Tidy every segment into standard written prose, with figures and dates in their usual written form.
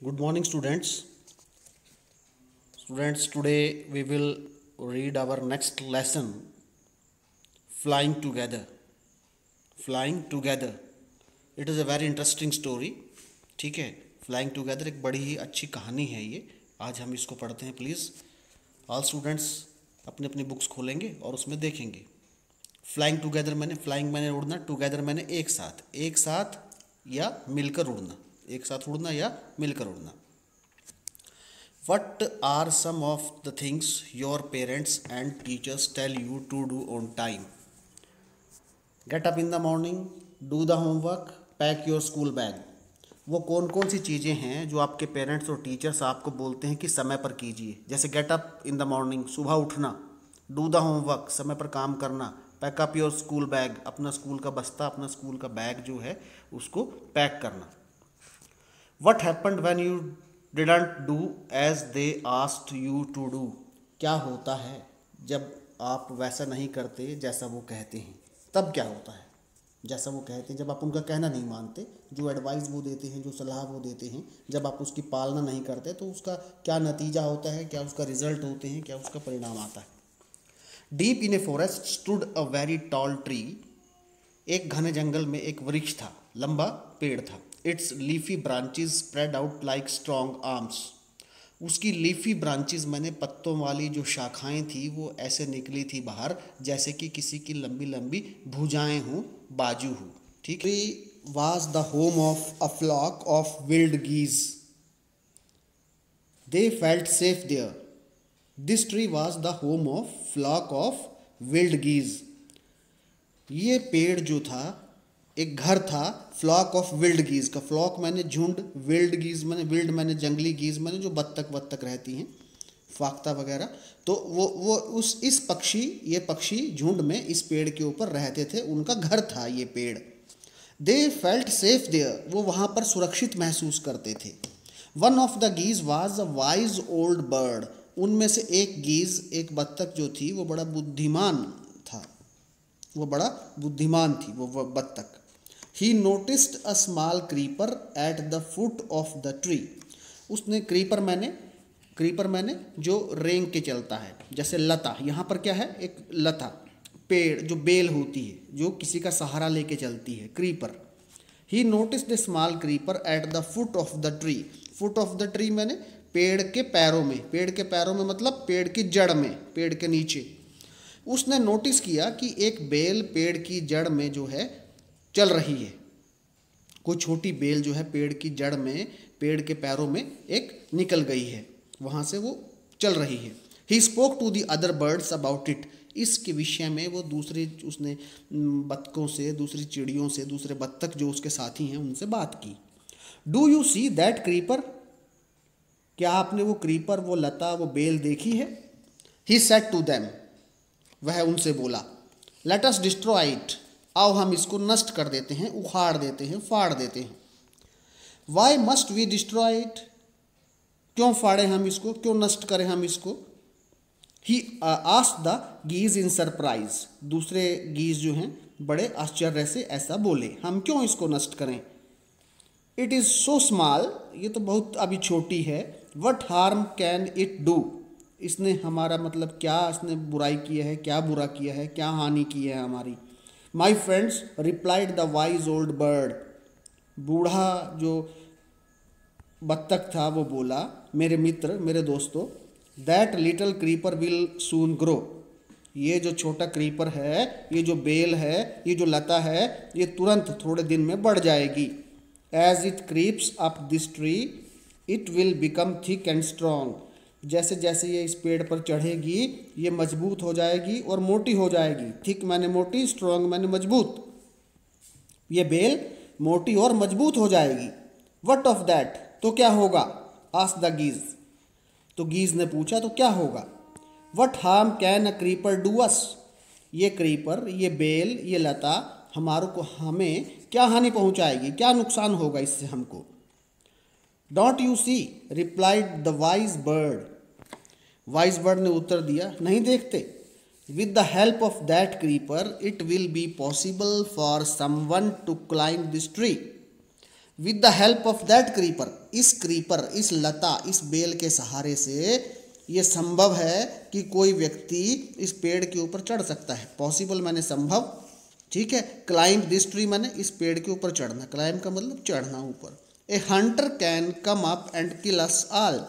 Good morning, students. Today we will read our next lesson, Flying Together. Flying Together. It is a very interesting story. ठीक है, Flying Together एक बड़ी ही अच्छी कहानी है ये. आज हम इसको पढ़ते हैं. प्लीज़ ऑल स्टूडेंट्स अपनी अपनी बुक्स खोलेंगे और उसमें देखेंगे. फ्लाइंग टुगेदर मैंने फ्लाइंग मैंने उड़ना, टुगेदर मैंने एक साथ या मिलकर उड़ना, एक साथ उड़ना या मिलकर उड़ना. What are some of the things your parents and teachers tell you to do on time? Get up in the morning, do the homework, pack your school bag. वो कौन कौन सी चीज़ें हैं जो आपके पेरेंट्स और टीचर्स आपको बोलते हैं कि समय पर कीजिए. जैसे get up in the morning, सुबह उठना, डू द होमवर्क, समय पर काम करना, pack up your school bag, अपना स्कूल का बस्ता, अपना स्कूल का बैग जो है उसको पैक करना. What happened when you didn't do as they asked you to do? क्या होता है जब आप वैसा नहीं करते जैसा वो कहते हैं. तब क्या होता है जैसा वो कहते हैं, जब आप उनका कहना नहीं मानते, जो एडवाइस वो देते हैं, जो सलाह वो देते हैं, जब आप उसकी पालना नहीं करते तो उसका क्या नतीजा होता है, क्या उसका रिजल्ट होते हैं, क्या उसका परिणाम आता है. Deep in a forest stood a very tall tree. एक घने जंगल में एक वृक्ष था, लंबा पेड़ था. It's leafy branches spread out like strong arms. उसकी लीफी ब्रांचेज मैंने पत्तों वाली जो शाखाएं थी वो ऐसे निकली थी बाहर जैसे कि किसी की लंबी लंबी भुजाएं हों, बाजू हो. ठीक है. Was the home of a flock of wild geese. They felt safe there. This tree was the home of flock of wild geese. ये पेड़ जो था एक घर था फ्लॉक ऑफ विल्ड गीज का. फ्लॉक मैंने झुंड, विल्ड गीज मैंने विल्ड मैंने जंगली गीज मैंने जो बत्तख रहती हैं, फाख्ता वगैरह. तो वो उस इस पक्षी ये पक्षी झुंड में इस पेड़ के ऊपर रहते थे. उनका घर था ये पेड़. They felt safe there. वो वहाँ पर सुरक्षित महसूस करते थे. One of the geese was a wise old bird. उनमें से एक गीज, एक बत्तख जो थी वो बड़ा बुद्धिमान था, वो बड़ा बुद्धिमान थी वो बत्तख. ही noticed a small creeper at the foot of the tree. उसने क्रीपर मैंने जो रेंग के चलता है, जैसे लता. यहाँ पर क्या है, एक लता, पेड़ जो बेल होती है जो किसी का सहारा लेके चलती है, creeper. He noticed the small creeper at the foot of the tree. Foot of the tree मैंने पेड़ के पैरों में मतलब पेड़ की जड़ में, पेड़ के नीचे. उसने नोटिस किया कि एक बेल पेड़ की जड़ में जो है चल रही है. कोई छोटी बेल जो है पेड़ की जड़ में, पेड़ के पैरों में एक निकल गई है, वहाँ से वो चल रही है. He spoke to the other birds about it. इसके विषय में वो उसने बत्तखों से, दूसरी चिड़ियों से, दूसरे बत्तख जो उसके साथी हैं उनसे बात की. Do you see that creeper. क्या आपने वो क्रीपर, वो लता, वो बेल देखी है. He said to them. वह उनसे बोला, लेट अस डिस्ट्रॉय इट. आओ हम इसको नष्ट कर देते हैं, उखाड़ देते हैं, फाड़ देते हैं. Y must we destroy it. क्यों फाड़े हम इसको, क्यों नष्ट करें हम इसको. He asked the गीज in surprise. दूसरे गीज जो हैं बड़े आश्चर्य से ऐसा बोले, हम क्यों इसको नष्ट करें. It is so small. ये तो बहुत अभी छोटी है. What harm can it do. इसने हमारा मतलब क्या इसने बुराई की है, क्या बुरा किया है, क्या हानि की है हमारी. My friends replied the wise old bird. बूढ़ा जो बत्तख था वो बोला, मेरे मित्र, मेरे दोस्तों, that little creeper will soon grow. ये जो छोटा क्रीपर है, ये जो बेल है, ये जो लता है, ये तुरंत थोड़े दिन में बढ़ जाएगी. As it creeps up this tree it will become thick and strong. जैसे जैसे ये इस पेड़ पर चढ़ेगी ये मजबूत हो जाएगी और मोटी हो जाएगी. थिक मैंने मोटी, स्ट्रॉन्ग मैंने मजबूत. ये बेल मोटी और मजबूत हो जाएगी. What of that. तो क्या होगा. Asked the geese. तो गीज ने पूछा तो क्या होगा. What harm can a creeper do us. ये क्रीपर, ये बेल, ये लता हमें क्या हानि पहुंचाएगी, क्या नुकसान होगा इससे हमको. Don't you see replied the wise bird. Wise bird ने उत्तर दिया, नहीं देखते. With the help of that creeper it will be possible for someone to climb this tree. With the help of that creeper, इस लता, इस bell के सहारे से ये संभव है कि कोई व्यक्ति इस पेड़ के ऊपर चढ़ सकता है। पॉसिबल माने संभव, ठीक है। क्लाइंब दिस ट्री माने इस पेड़ के ऊपर चढ़ना, क्लाइंब का मतलब चढ़ना ऊपर। ए Hunter can come up and kill us all,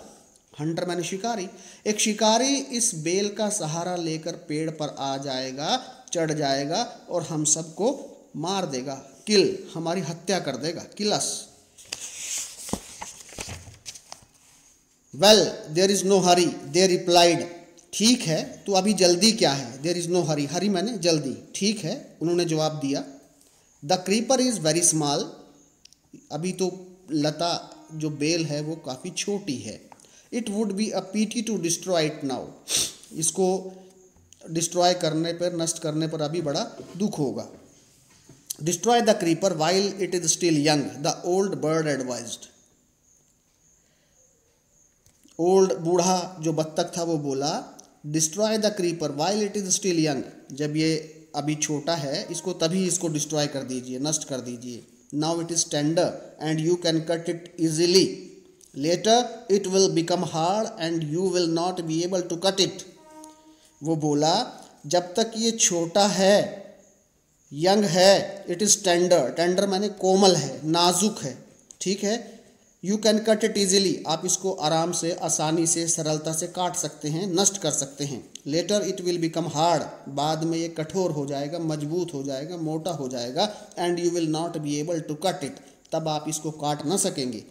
Hunter माने शिकारी, एक शिकारी इस बेल का सहारा लेकर पेड़ पर आ जाएगा, चढ़ जाएगा और हम सबको मार देगा, किल हमारी हत्या कर देगा, kill us. Well there is no hurry, they replied, ठीक है तो अभी जल्दी क्या है, there is no hurry, hurry माने जल्दी, ठीक है उन्होंने जवाब दिया। The creeper is very small, अभी तो लता जो बेल है वो काफ़ी छोटी है। It would be a pity to destroy it now, इसको डिस्ट्रॉय करने पर, नष्ट करने पर अभी बड़ा दुख होगा। Destroy the creeper while it is still young, the old bird advised, old बूढ़ा जो बत्तख था वो बोला destroy the creeper while it is still young, जब ये अभी छोटा है इसको तभी इसको डिस्ट्रॉय कर दीजिए, नष्ट कर दीजिए। Now it is tender and you can cut it easily, later it will become hard and you will not be able to cut it. वो बोला जब तक ये छोटा है, यंग है, इट इज टेंडर, टेंडर माने कोमल है, नाजुक है, ठीक है। You can cut it easily, आप इसको आराम से, आसानी से, सरलता से काट सकते हैं, नष्ट कर सकते हैं। Later it will become hard, बाद में ये कठोर हो जाएगा, मजबूत हो जाएगा, मोटा हो जाएगा। And you will not be able to cut it, तब आप इसको काट ना सकेंगे।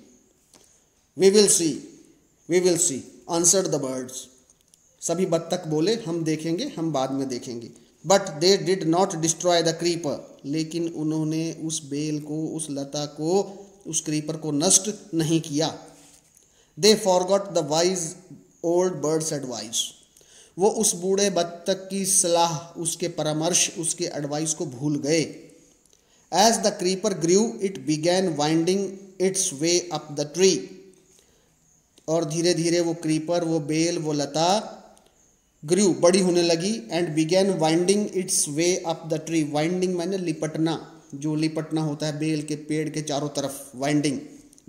We will see answered the birds, सभी बत्तख बोले हम देखेंगे, हम बाद में देखेंगे। But they did not destroy the creeper, लेकिन उन्होंने उस बेल को, उस लता को, उस क्रीपर को नष्ट नहीं किया। They forgot the wise old bird's advice, वो उस बूढ़े बत्तख की सलाह, उसके परामर्श, उसके एडवाइस को भूल गए। As the creeper grew it began winding its way up the tree, और धीरे धीरे वो क्रीपर, वो बेल, वो लता ग्रू बड़ी होने लगी। And began winding its way up the tree, winding माने लिपटना, जो लिपटना होता है बेल के पेड़ के चारों तरफ, वाइंडिंग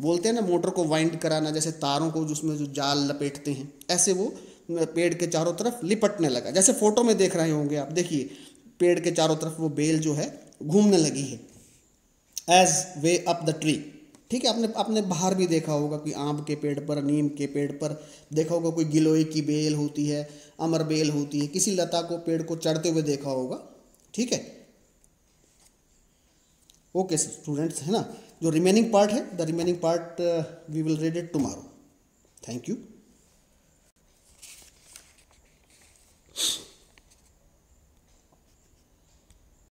बोलते हैं ना, मोटर को वाइंड कराना, जैसे तारों को जिसमें जो जाल लपेटते हैं, ऐसे वो पेड़ के चारों तरफ लिपटने लगा। जैसे फोटो में देख रहे होंगे आप, देखिए पेड़ के चारों तरफ वो बेल जो है घूमने लगी है, as way up the tree, ठीक है। आपने बाहर भी देखा होगा कि आम के पेड़ पर, नीम के पेड़ पर देखा होगा, कोई गिलोय की बेल होती है, अमर बेल होती है, किसी लता को, पेड़ को चढ़ते हुए देखा होगा, ठीक है। ओके स्टूडेंट्स, है ना। जो रिमेनिंग पार्ट है, the remaining part we will read it tomorrow. Thank you.